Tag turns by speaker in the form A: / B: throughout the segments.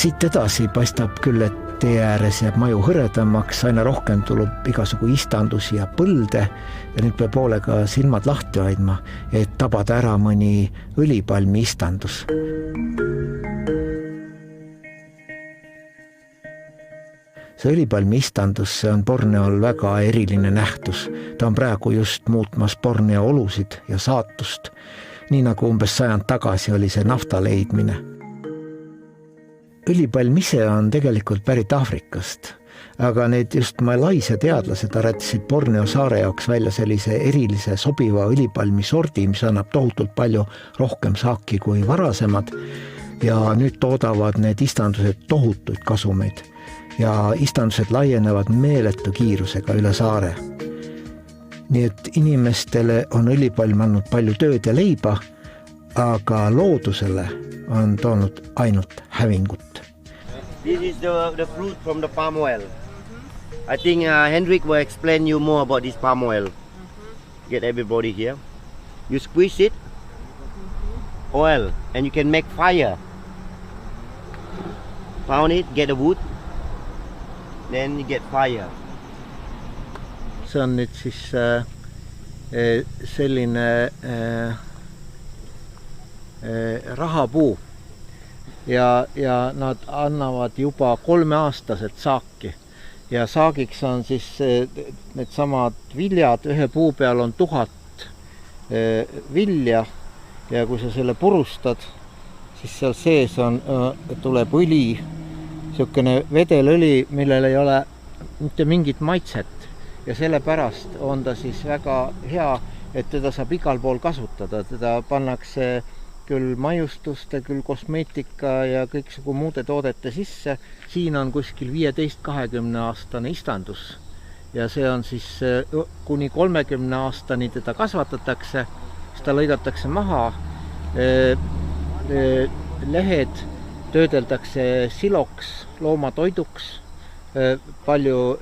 A: Siit edasi paistab küll, et tee ääres jääb maju hõredamaks, aina rohkem tuleb igasugu istandusi ja põlde ja nüüd peab hoolega silmad lahti hoidma, et tabada ära mõni õlipalmi istandus. See õlipalmi istandus on Borneol väga eriline nähtus. Ta on praegu just muutmas Borneo olusid ja saatust, nii nagu umbes 100 tagasi oli see nafta leidmine. Õlipalm ise on tegelikult pärit Aafrikast, aga need just Malaisia teadlased aretasid Borneo saare jaoks välja sellise erilise sobiva õlipalmi sordi, mis annab tohutult palju rohkem saaki kui varasemad ja nüüd toodavad need istandused tohutuid kasumeid ja istandused laienevad meeletu kiirusega üle saare. Nii et inimestele on õlipalm andnud palju tööd ja leiba, aga loodusele on toonud ainult hävingut.
B: This is the fruit from the palm oil. I think Hendrik will explain you more about this palm oil. Get everybody here. You squeeze it, oil, and you can make fire. Pound it, get the wood, then you get fire. See on nüüd siis selline rahapuu ja nad annavad juba 3-aastaselt saaki ja saagiks on siis need samad viljad, ühe puu peal on 1000 vilja ja kui sa selle purustad, siis seal sees tuleb õli, niisugune vedelõli, millel ei ole mitte mingit maitset ja sellepärast on ta siis väga hea, et teda saab igal pool kasutada, teda pannakse küll maiustuste, küll kosmeetika ja kõiksugu muude toodete sisse. Siin on kuskil 15-20 aastane istandus ja see on siis kuni 30 aastani teda kasvatatakse, siis ta lõigatakse maha, lehed töödeldakse siloks, loomatoiduks, palju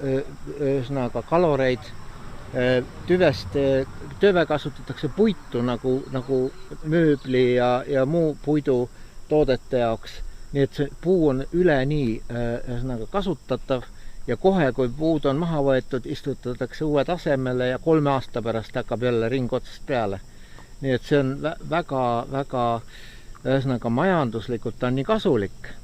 B: ühesõnaga kaloreid, tüve kasutatakse puitu nagu mööbli ja muu puidu toodete jaoks. Nii et see puu on üleni kasutatav ja kohe, kui puud on maha võetud, istutatakse uue tasemele ja 3 aasta pärast hakkab jälle ring otsast peale. Nii et see on väga majanduslikult on nii kasulik.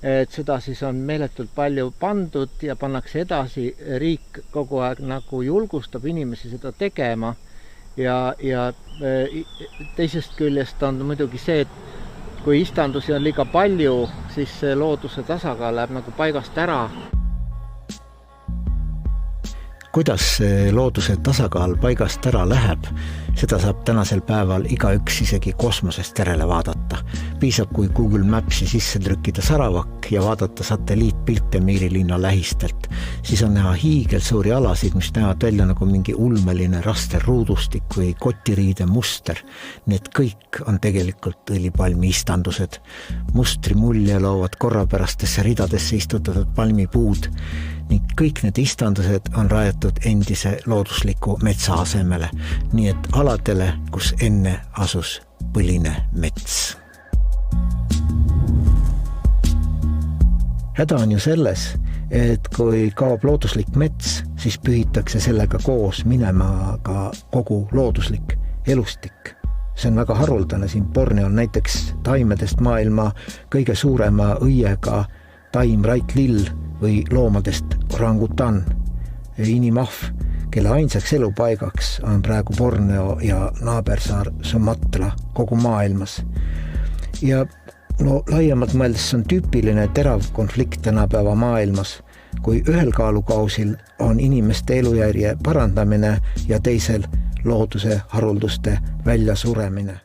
B: Et seda siis on meeletult palju pandud ja pannakse edasi, riik kogu aeg nagu julgustab inimesi seda tegema ja teisest küljest on muidugi see, et kui istandusi on liiga palju, siis see looduse tasakaal läheb nagu paigast ära.
A: Kuidas see looduse tasakaal paigast ära läheb, seda saab tänasel päeval igaüks isegi kosmosest järele vaadata. Piisab, kui Google Mapsi sisse trükkida Saravak ja vaadata satelliitpilte Miirilinna lähistelt. Siis on näha hiigelsuuri alasid, mis näevad välja nagu mingi ulmeline rasterruudustik või kotiriide muster. Need kõik on tegelikult õlipalmi istandused. Mustri mulje loovad korrapärastesse ridadesse istutatud palmipuud ning kõik need istandused on rajatud endise loodusliku metsa asemele, nii et aladele, kus enne asus põline mets. Häda on ju selles, et kui kaob looduslik mets, siis pühitakse sellega koos minema ka kogu looduslik elustik. See on väga haruldane siin Borneol, näiteks taimedest maailma kõige suurema õiega taim raitlill või loomadest orangutan, inimahv, kelle ainsaks elupaigaks on praegu Borneo ja naabersaar Sumatra kogu maailmas. Ja laiemalt mõeldes on tüüpiline terav konflikt tänapäeva maailmas, kui ühel kaalukausil on inimeste elujärje parandamine ja teisel looduse harulduste väljasuremine.